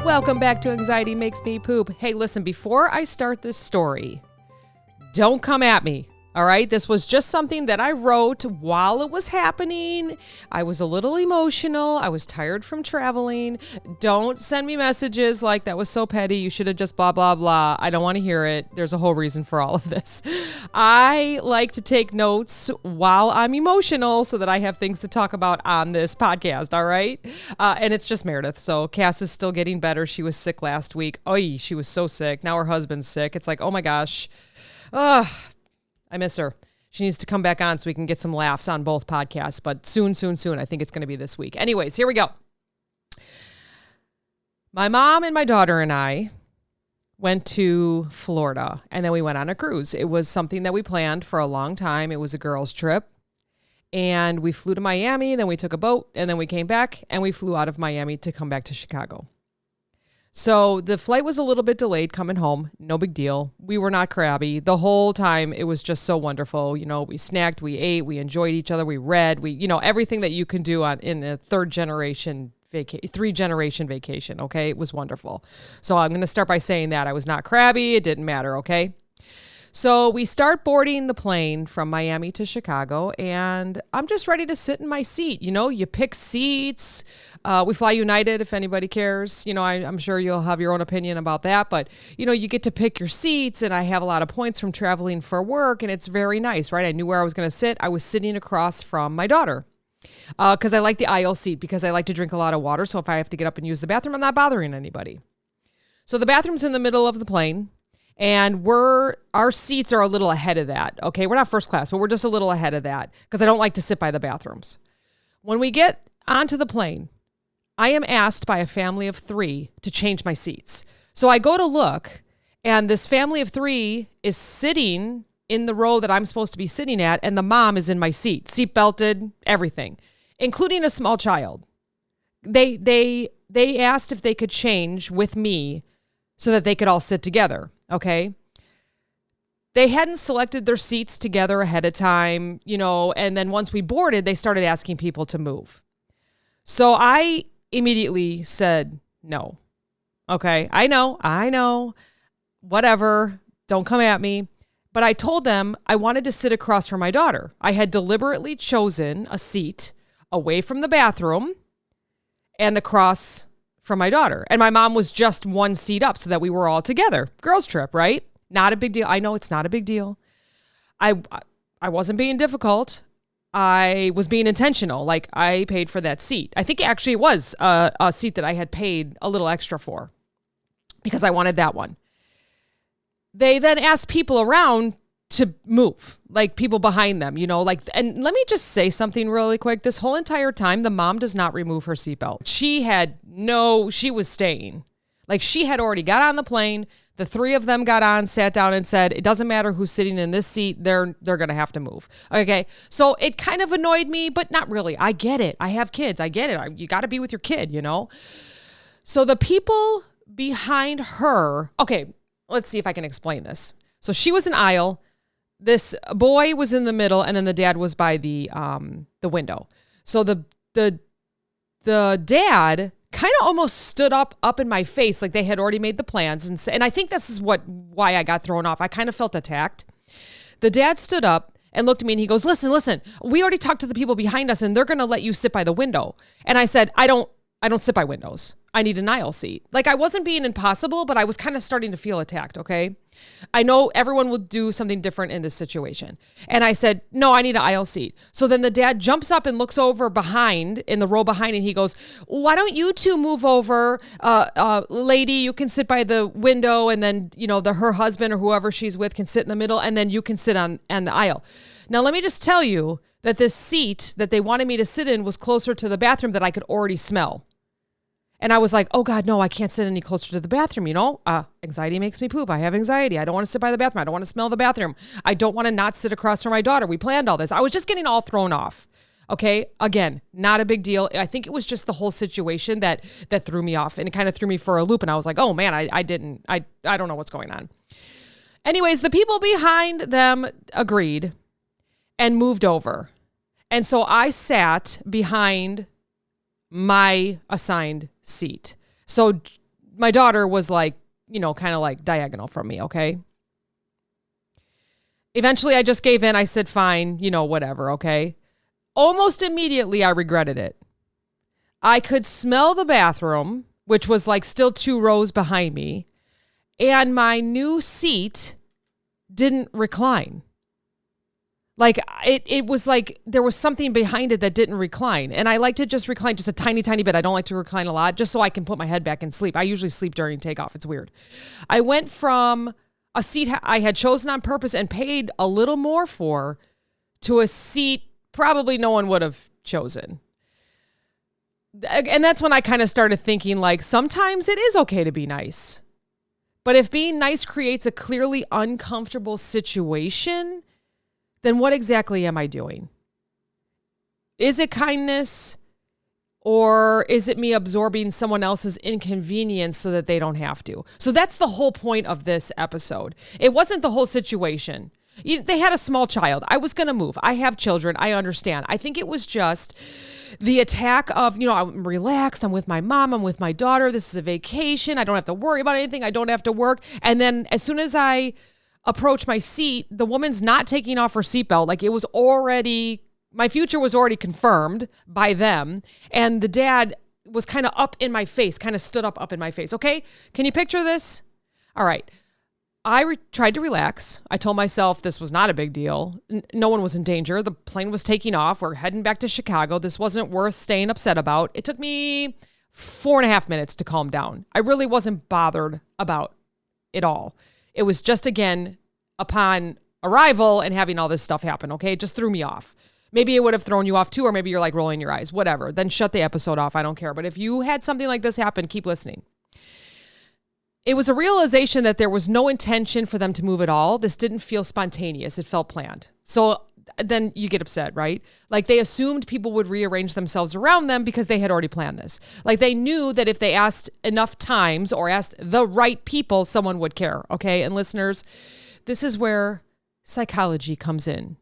Welcome back to Anxiety Makes Me Poop. Hey, listen, before I start this story, don't come at me. All right. This was just something that I wrote while it was happening. I was a little emotional. I was tired from traveling. Don't send me messages like that was so petty. You should have just blah, blah, blah. I don't want to hear it. There's a whole reason for all of this. I like to take notes while I'm emotional so that I have things to talk about on this podcast. All right. And it's just Meredith. So Cass is still getting better. She was sick last week. Oh, she was so sick. Now her husband's sick. It's like, oh my gosh. I miss her. She needs to come back on so we can get some laughs on both podcasts, but soon. I think it's going to be this week. Anyways, here we go. My mom and my daughter and I went to Florida, and then we went on a cruise. It was something that we planned for a long time. It was a girls' trip, and we flew to Miami, then we took a boat, and then we came back, and we flew out of Miami to come back to Chicago. So the flight was a little bit delayed coming home. No big deal. We were not crabby. The whole time, it was just so wonderful. You know, we snacked, we ate, we enjoyed each other, we read, everything that you can do in a three generation vacation. Okay. It was wonderful. So I'm going to start by saying that I was not crabby. It didn't matter. Okay. So we start boarding the plane from Miami to Chicago, and I'm just ready to sit in my seat. You know, you pick seats. We fly United, if anybody cares. You know, I'm sure you'll have your own opinion about that, but you know, you get to pick your seats, and I have a lot of points from traveling for work, and it's very nice, right? I knew where I was going to sit. I was sitting across from my daughter because I like the aisle seat because I like to drink a lot of water. So if I have to get up and use the bathroom, I'm not bothering anybody. So the bathroom's in the middle of the plane. And our seats are a little ahead of that. Okay. We're not first class, but we're just a little ahead of that because I don't like to sit by the bathrooms. When we get onto the plane, I am asked by a family of 3 to change my seats. So I go to look, and this family of 3 is sitting in the row that I'm supposed to be sitting at. And the mom is in my seat belted, everything, including a small child. They asked if they could change with me so that they could all sit together. Okay. They hadn't selected their seats together ahead of time, you know, and then once we boarded, they started asking people to move. So I immediately said no. Okay. I know. Whatever. Don't come at me. But I told them I wanted to sit across from my daughter. I had deliberately chosen a seat away from the bathroom and across from my daughter. And my mom was just one seat up so that we were all together. Girls trip, right? Not a big deal. I know it's not a big deal. I wasn't being difficult. I was being intentional. Like, I paid for that seat. I think actually it was a seat that I had paid a little extra for because I wanted that one. They then asked people around to move, like people behind them, you know, like, and let me just say something really quick. This whole entire time, the mom does not remove her seatbelt. She was staying. Like, she had already got on the plane. The 3 of them got on, sat down and said, it doesn't matter who's sitting in this seat. They're going to have to move. Okay. So it kind of annoyed me, but not really. I get it. I have kids. I get it. You got to be with your kid, you know? So the people behind her, okay, let's see if I can explain this. So she was an aisle. This boy was in the middle, and then the dad was by the window. So the dad kind of almost stood up in my face, like they had already made the plans, and I think this is why I got thrown off. I kind of felt attacked. The dad stood up and looked at me, and he goes, "Listen, we already talked to the people behind us, and they're going to let you sit by the window." And I said, "I don't sit by windows. I need an aisle seat." Like, I wasn't being impossible, but I was kind of starting to feel attacked. Okay. I know everyone will do something different in this situation. And I said, "No, I need an aisle seat." So then the dad jumps up and looks over behind in the row behind, and he goes, "Why don't you 2 move over? Lady, you can sit by the window, and then, you know, her husband or whoever she's with can sit in the middle, and then you can sit on the aisle." Now, let me just tell you that this seat that they wanted me to sit in was closer to the bathroom that I could already smell. And I was like, oh God, no, I can't sit any closer to the bathroom. You know, anxiety makes me poop. I have anxiety. I don't want to sit by the bathroom. I don't want to smell the bathroom. I don't want to not sit across from my daughter. We planned all this. I was just getting all thrown off. Okay. Again, not a big deal. I think it was just the whole situation that threw me off, and it kind of threw me for a loop. And I was like, oh man, I don't know what's going on. Anyways, the people behind them agreed and moved over. And so I sat behind my assigned seat. So my daughter was like, kind of like diagonal from me, okay? Eventually, I just gave in. I said, fine, whatever, okay? Almost immediately, I regretted it. I could smell the bathroom, which was like still 2 rows behind me, and my new seat didn't recline. Like it was like there was something behind it that didn't recline. And I like to just recline just a tiny, tiny bit. I don't like to recline a lot just so I can put my head back and sleep. I usually sleep during takeoff. It's weird. I went from a seat I had chosen on purpose and paid a little more for to a seat probably no one would have chosen. And that's when I kind of started thinking, like, sometimes it is okay to be nice. But if being nice creates a clearly uncomfortable situation, then what exactly am I doing? Is it kindness, or is it me absorbing someone else's inconvenience so that they don't have to? So that's the whole point of this episode. It wasn't the whole situation. They had a small child. I was going to move. I have children. I understand. I think it was just the attack of, I'm relaxed. I'm with my mom. I'm with my daughter. This is a vacation. I don't have to worry about anything. I don't have to work. And then as soon as I approach my seat, the woman's not taking off her seatbelt. Like, it was already, my future was already confirmed by them. And the dad was kind of up in my face, kind of stood up in my face. Okay. Can you picture this? All right. I tried to relax. I told myself this was not a big deal. No one was in danger. The plane was taking off. We're heading back to Chicago. This wasn't worth staying upset about. It took me 4.5 minutes to calm down. I really wasn't bothered about it all. It was just, again, upon arrival and having all this stuff happen, okay? It just threw me off. Maybe it would have thrown you off too, or maybe you're like rolling your eyes, whatever. Then shut the episode off. I don't care. But if you had something like this happen, keep listening. It was a realization that there was no intention for them to move at all. This didn't feel spontaneous. It felt planned. So then you get upset, right? Like, they assumed people would rearrange themselves around them because they had already planned this. Like, they knew that if they asked enough times or asked the right people, someone would care, okay? And listeners, this is where psychology comes in.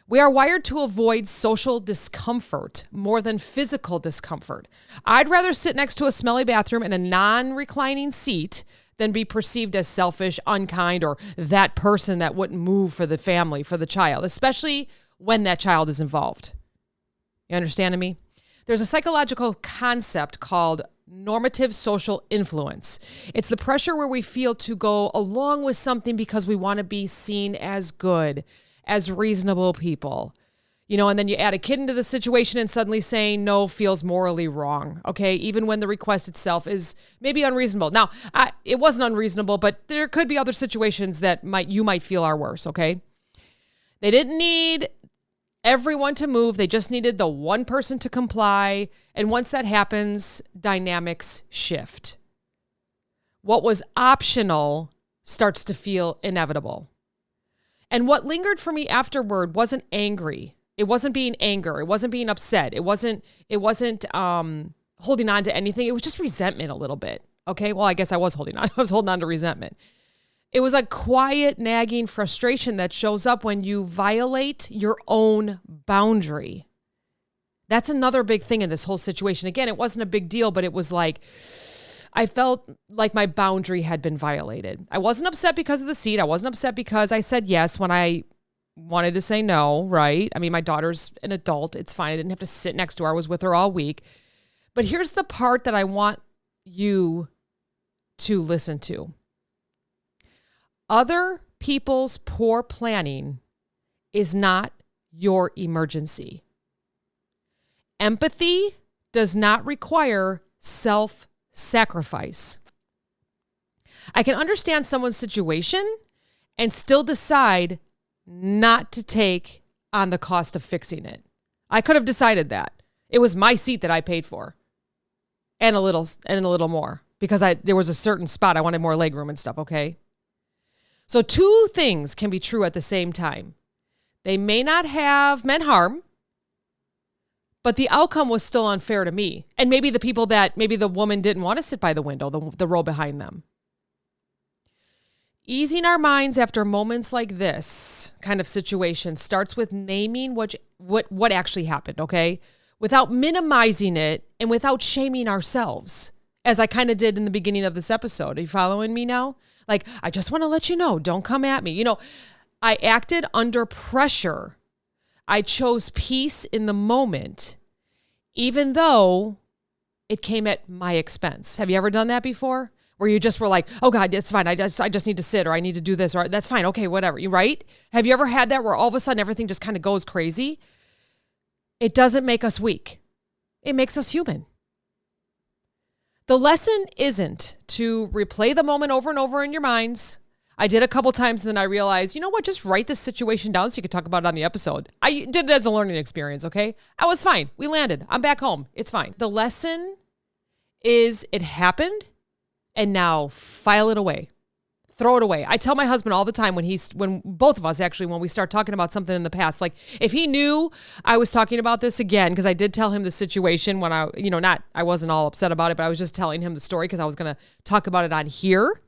We are wired to avoid social discomfort more than physical discomfort. I'd rather sit next to a smelly bathroom in a non-reclining seat than be perceived as selfish, unkind, or that person that wouldn't move for the family, for the child, especially when that child is involved. You understand me? There's a psychological concept called normative social influence. It's the pressure where we feel to go along with something because we want to be seen as good, as reasonable people, and then you add a kid into the situation and suddenly saying no feels morally wrong. Okay. Even when the request itself is maybe unreasonable. Now, it wasn't unreasonable, but there could be other situations that you might feel are worse. Okay. They didn't need everyone to move. They just needed the one person to comply. And once that happens, dynamics shift. What was optional starts to feel inevitable. And what lingered for me afterward wasn't angry. It wasn't being anger. It wasn't being upset. It wasn't holding on to anything. It was just resentment a little bit. Okay. Well, I guess I was holding on. I was holding on to resentment. It was a quiet, nagging frustration that shows up when you violate your own boundary. That's another big thing in this whole situation. Again, it wasn't a big deal, but it was like, I felt like my boundary had been violated. I wasn't upset because of the seat. I wasn't upset because I said yes when I wanted to say no, right? I mean, my daughter's an adult. It's fine. I didn't have to sit next to her. I was with her all week. But here's the part that I want you to listen to. Other people's poor planning is not your emergency. Empathy does not require self-sacrifice. I can understand someone's situation and still decide not to take on the cost of fixing it. I could have decided that. It was my seat that I paid for. And a little more because there was a certain spot I wanted more leg room and stuff, okay? So 2 things can be true at the same time. They may not have meant harm, but the outcome was still unfair to me. And maybe the woman didn't want to sit by the window, the row behind them. Easing our minds after moments like this kind of situation starts with naming what actually happened, okay? Without minimizing it and without shaming ourselves. as I kind of did in the beginning of this episode. Are you following me now? Like, I just want to let you know, don't come at me. I acted under pressure. I chose peace in the moment, even though it came at my expense. Have you ever done that before? Where you just were like, oh God, it's fine. I just need to sit, or I need to do this, or that's fine. Okay, whatever. You right? Have you ever had that where all of a sudden everything just kind of goes crazy? It doesn't make us weak. It makes us human. The lesson isn't to replay the moment over and over in your minds. I did a couple times and then I realized, you know what? Just write this situation down so you can talk about it on the episode. I did it as a learning experience, okay? I was fine. We landed. I'm back home. It's fine. The lesson is it happened and now file it away. Throw it away. I tell my husband all the time when both of us actually, when we start talking about something in the past, like if he knew I was talking about this again, because I did tell him the situation when I wasn't all upset about it, but I was just telling him the story because I was going to talk about it on here.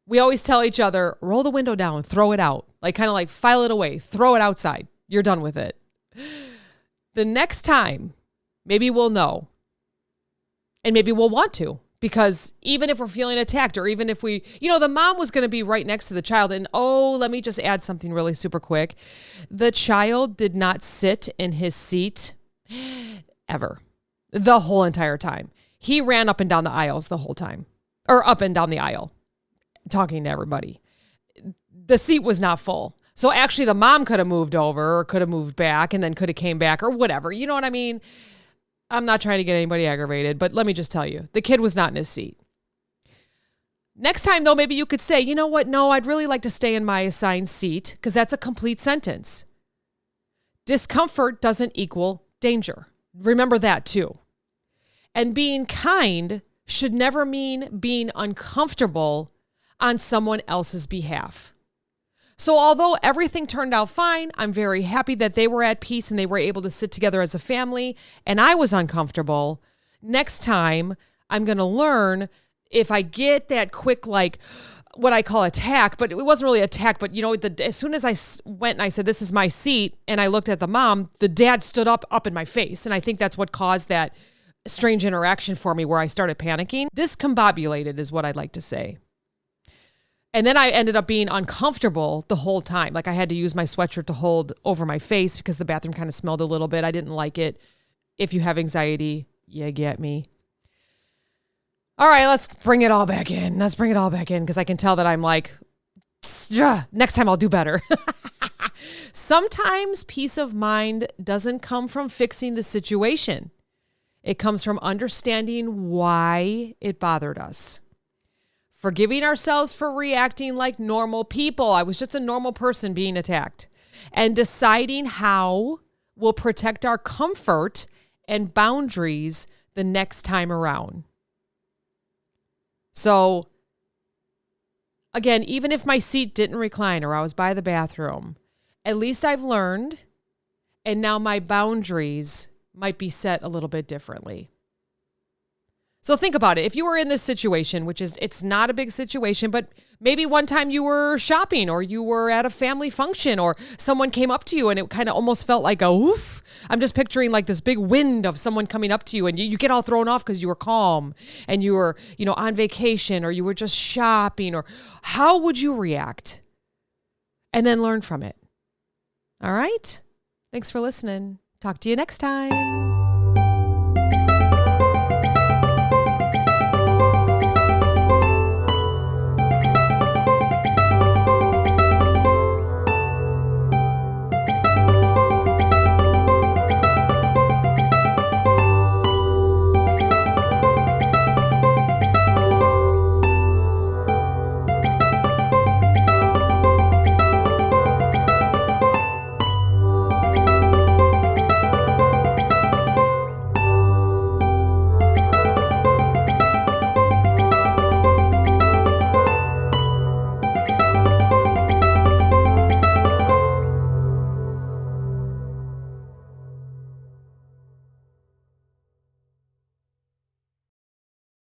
We always tell each other, roll the window down, throw it out, like kind of like file it away, throw it outside. You're done with it. The next time, maybe we'll know. And maybe we'll want to. Because even if we're feeling attacked, or even if the mom was going to be right next to the child. And let me just add something really super quick. The child did not sit in his seat ever, the whole entire time. He ran up and down the aisles the whole time, or up and down the aisle, talking to everybody. The seat was not full. So actually the mom could have moved over or could have moved back and then could have came back or whatever. You know what I mean? I'm not trying to get anybody aggravated, but let me just tell you, the kid was not in his seat. Next time, though, maybe you could say, you know what? No, I'd really like to stay in my assigned seat, because that's a complete sentence. Discomfort doesn't equal danger. Remember that too. And being kind should never mean being uncomfortable on someone else's behalf. So although everything turned out fine, I'm very happy that they were at peace and they were able to sit together as a family, and I was uncomfortable. Next time, I'm going to learn if I get that quick, like what I call attack, but it wasn't really attack, but as soon as I went and I said, this is my seat, and I looked at the mom, the dad stood up in my face. And I think that's what caused that strange interaction for me where I started panicking. Discombobulated is what I'd like to say. And then I ended up being uncomfortable the whole time. Like I had to use my sweatshirt to hold over my face because the bathroom kind of smelled a little bit. I didn't like it. If you have anxiety, you get me. All right, let's bring it all back in. Because I can tell that I'm like, next time I'll do better. Sometimes peace of mind doesn't come from fixing the situation. It comes from understanding why it bothered us. Forgiving ourselves for reacting like normal people. I was just a normal person being attacked. And deciding how we'll protect our comfort and boundaries the next time around. So, again, even if my seat didn't recline or I was by the bathroom, at least I've learned, and now my boundaries might be set a little bit differently. So think about it. If you were in this situation, it's not a big situation, but maybe one time you were shopping or you were at a family function or someone came up to you and it kind of almost felt like a woof. I'm just picturing like this big wind of someone coming up to you and you get all thrown off because you were calm and you were, on vacation or you were just shopping, or how would you react? And then learn from it. All right. Thanks for listening. Talk to you next time.